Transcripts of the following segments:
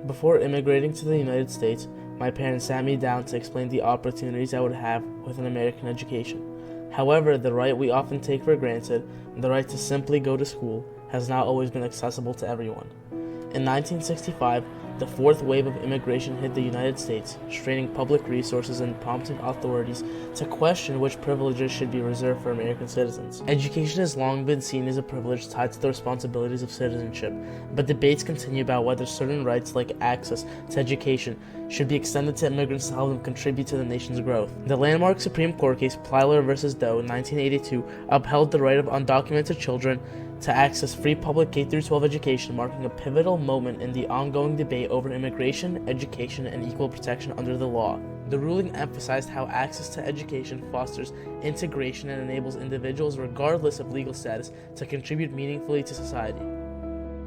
Before immigrating to the United States, my parents sat me down to explain the opportunities I would have with an American education. However, the right we often take for granted, the right to simply go to school, has not always been accessible to everyone. In 1965, the fourth wave of immigration hit the United States, straining public resources and prompting authorities to question which privileges should be reserved for American citizens. Education has long been seen as a privilege tied to the responsibilities of citizenship, but debates continue about whether certain rights like access to education should be extended to immigrants to help them contribute to the nation's growth. The landmark Supreme Court case Plyler v. Doe in 1982 upheld the right of undocumented children to access free public K-12 education, marking a pivotal moment in the ongoing debate over immigration, education, and equal protection under the law. The ruling emphasized how access to education fosters integration and enables individuals, regardless of legal status, to contribute meaningfully to society.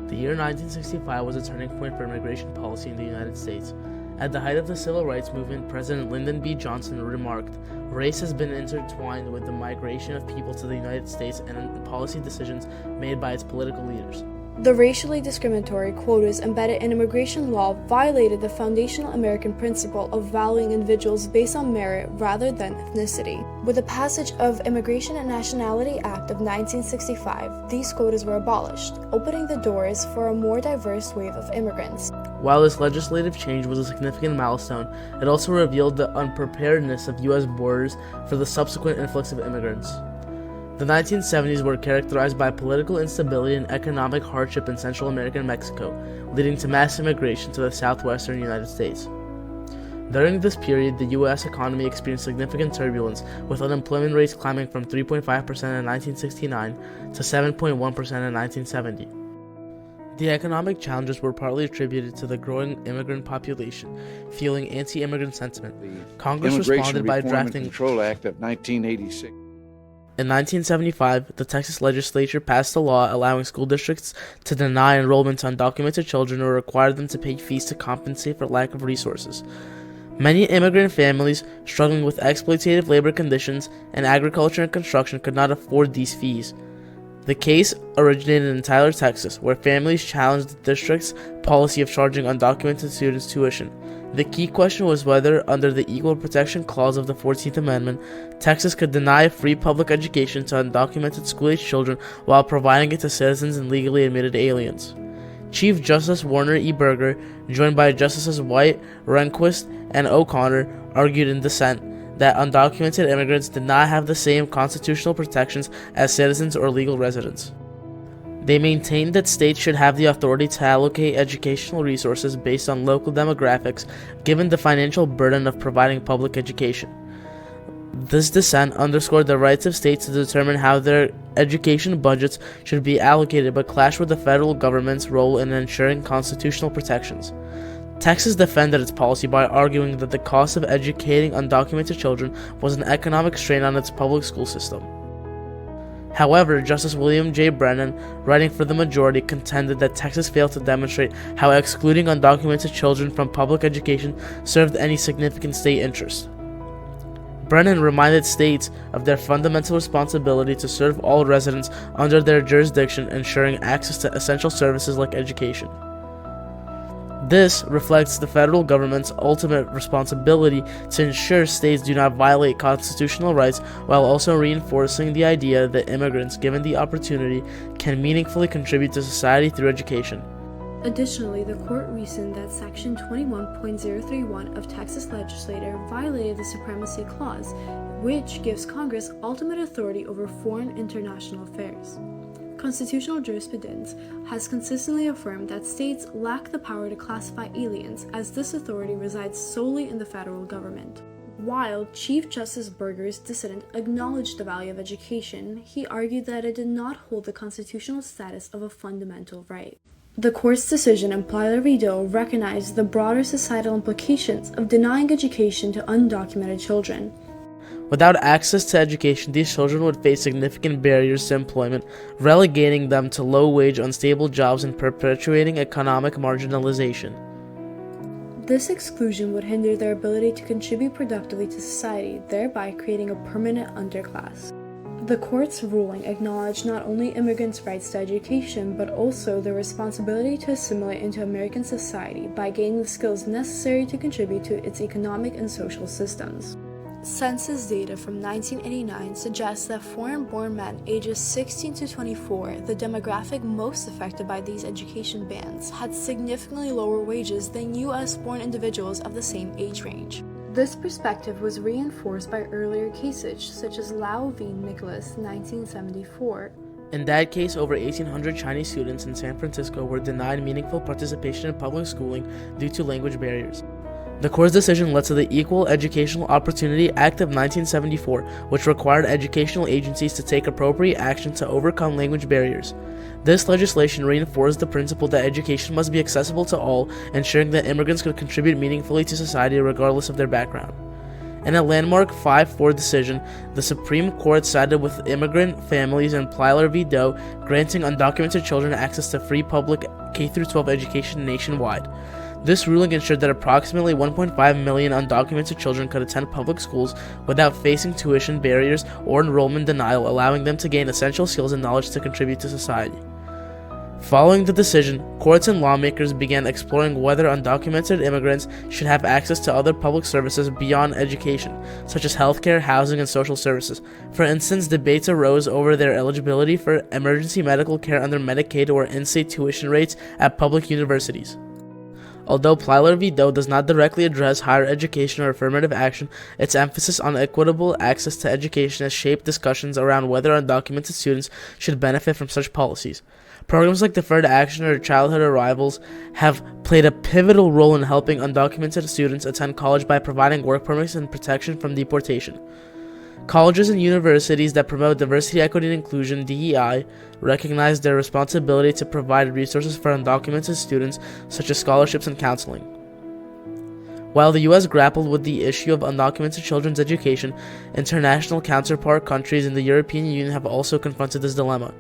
The year 1965 was a turning point for immigration policy in the United States. At the height of the Civil Rights Movement, President Lyndon B. Johnson remarked, "Race has been intertwined with the migration of people to the United States and in policy decisions made by its political leaders." The racially discriminatory quotas embedded in immigration law violated the foundational American principle of valuing individuals based on merit rather than ethnicity. With the passage of Immigration and Nationality Act of 1965, these quotas were abolished, opening the doors for a more diverse wave of immigrants. While this legislative change was a significant milestone, it also revealed the unpreparedness of U.S. borders for the subsequent influx of immigrants. The 1970s were characterized by political instability and economic hardship in Central America and Mexico, leading to mass immigration to the southwestern United States. During this period, the U.S. economy experienced significant turbulence, with unemployment rates climbing from 3.5% in 1969 to 7.1% in 1970. The economic challenges were partly attributed to the growing immigrant population, fueling anti-immigrant sentiment. Congress responded by drafting the Control Act of 1986. In 1975, the Texas legislature passed a law allowing school districts to deny enrollment to undocumented children or require them to pay fees to compensate for lack of resources. Many immigrant families struggling with exploitative labor conditions in agriculture and construction could not afford these fees. The case originated in Tyler, Texas, where families challenged the district's policy of charging undocumented students tuition. The key question was whether, under the Equal Protection Clause of the 14th Amendment, Texas could deny free public education to undocumented school-age children while providing it to citizens and legally admitted aliens. Chief Justice Warner E. Burger, joined by Justices White, Rehnquist, and O'Connor, argued in dissent that undocumented immigrants did not have the same constitutional protections as citizens or legal residents. They maintained that states should have the authority to allocate educational resources based on local demographics, given the financial burden of providing public education. This dissent underscored the rights of states to determine how their education budgets should be allocated, but clashed with the federal government's role in ensuring constitutional protections. Texas defended its policy by arguing that the cost of educating undocumented children was an economic strain on its public school system. However, Justice William J. Brennan, writing for the majority, contended that Texas failed to demonstrate how excluding undocumented children from public education served any significant state interest. Brennan reminded states of their fundamental responsibility to serve all residents under their jurisdiction, ensuring access to essential services like education. This reflects the federal government's ultimate responsibility to ensure states do not violate constitutional rights, while also reinforcing the idea that immigrants, given the opportunity, can meaningfully contribute to society through education. Additionally, the court reasoned that Section 21.031 of Texas legislature violated the Supremacy Clause, which gives Congress ultimate authority over foreign international affairs. Constitutional jurisprudence has consistently affirmed that states lack the power to classify aliens, as this authority resides solely in the federal government. While Chief Justice Burger's dissent acknowledged the value of education, he argued that it did not hold the constitutional status of a fundamental right. The court's decision in Plyler v. Doe recognized the broader societal implications of denying education to undocumented children. Without access to education, these children would face significant barriers to employment, relegating them to low-wage, unstable jobs and perpetuating economic marginalization. This exclusion would hinder their ability to contribute productively to society, thereby creating a permanent underclass. The court's ruling acknowledged not only immigrants' rights to education, but also their responsibility to assimilate into American society by gaining the skills necessary to contribute to its economic and social systems. Census data from 1989 suggests that foreign-born men ages 16 to 24, the demographic most affected by these education bans, had significantly lower wages than U.S.-born individuals of the same age range. This perspective was reinforced by earlier cases, such as Lau v. Nicholas, 1974. In that case, over 1,800 Chinese students in San Francisco were denied meaningful participation in public schooling due to language barriers. The court's decision led to the Equal Educational Opportunity Act of 1974, which required educational agencies to take appropriate action to overcome language barriers. This legislation reinforced the principle that education must be accessible to all, ensuring that immigrants could contribute meaningfully to society regardless of their background. In a landmark 5-4 decision, the Supreme Court sided with immigrant families in Plyler v. Doe, granting undocumented children access to free public K-12 education nationwide. This ruling ensured that approximately 1.5 million undocumented children could attend public schools without facing tuition barriers or enrollment denial, allowing them to gain essential skills and knowledge to contribute to society. Following the decision, courts and lawmakers began exploring whether undocumented immigrants should have access to other public services beyond education, such as healthcare, housing, and social services. For instance, debates arose over their eligibility for emergency medical care under Medicaid or in-state tuition rates at public universities. Although Plyler v. Doe does not directly address higher education or affirmative action, its emphasis on equitable access to education has shaped discussions around whether undocumented students should benefit from such policies. Programs like Deferred Action or Childhood Arrivals have played a pivotal role in helping undocumented students attend college by providing work permits and protection from deportation. Colleges and universities that promote diversity, equity, and inclusion (DEI) recognize their responsibility to provide resources for undocumented students, such as scholarships and counseling. While the U.S. grappled with the issue of undocumented children's education, international counterpart countries in the European Union have also confronted this dilemma.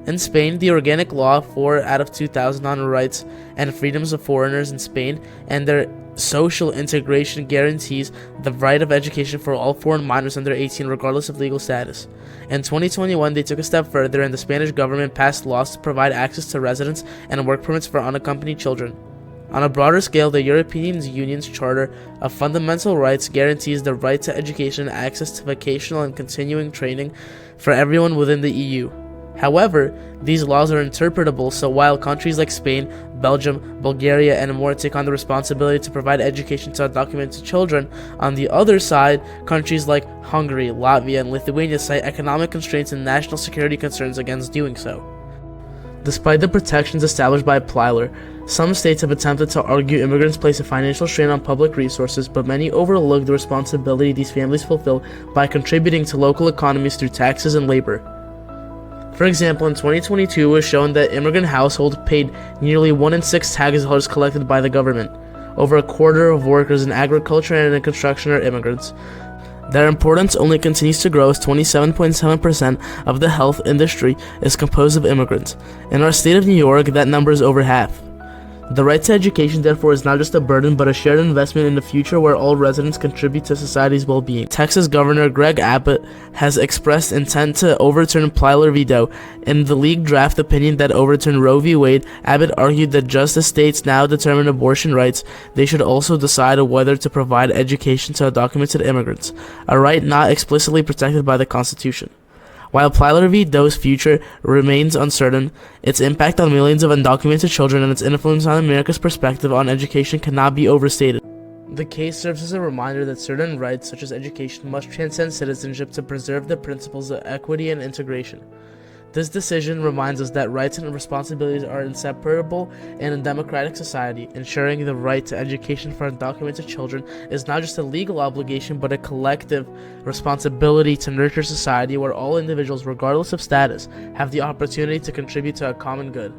In Spain, the Organic Law 4 out of 2000 on rights and freedoms of foreigners in Spain and their social integration guarantees the right of education for all foreign minors under 18 regardless of legal status. In 2021, they took a step further and the Spanish government passed laws to provide access to residence and work permits for unaccompanied children. On a broader scale, the European Union's Charter of Fundamental Rights guarantees the right to education and access to vocational and continuing training for everyone within the EU. However, these laws are interpretable, so while countries like Spain, Belgium, Bulgaria, and more take on the responsibility to provide education to undocumented children, on the other side, countries like Hungary, Latvia, and Lithuania cite economic constraints and national security concerns against doing so. Despite the protections established by Plyler, some states have attempted to argue immigrants place a financial strain on public resources, but many overlook the responsibility these families fulfill by contributing to local economies through taxes and labor. For example, in 2022, it was shown that immigrant households paid nearly 1 in 6 tax dollars collected by the government. Over a quarter of workers in agriculture and in construction are immigrants. Their importance only continues to grow as 27.7% of the health industry is composed of immigrants. In our state of New York, that number is over half. The right to education, therefore, is not just a burden, but a shared investment in the future where all residents contribute to society's well-being. Texas Governor Greg Abbott has expressed intent to overturn Plyler v. Doe. In the league draft opinion that overturned Roe v. Wade, Abbott argued that just as states now determine abortion rights, they should also decide whether to provide education to undocumented immigrants, a right not explicitly protected by the Constitution. While Plyler v. Doe's future remains uncertain, its impact on millions of undocumented children and its influence on America's perspective on education cannot be overstated. The case serves as a reminder that certain rights, such as education, must transcend citizenship to preserve the principles of equity and integration. This decision reminds us that rights and responsibilities are inseparable in a democratic society. Ensuring the right to education for undocumented children is not just a legal obligation, but a collective responsibility to nurture society where all individuals, regardless of status, have the opportunity to contribute to a common good.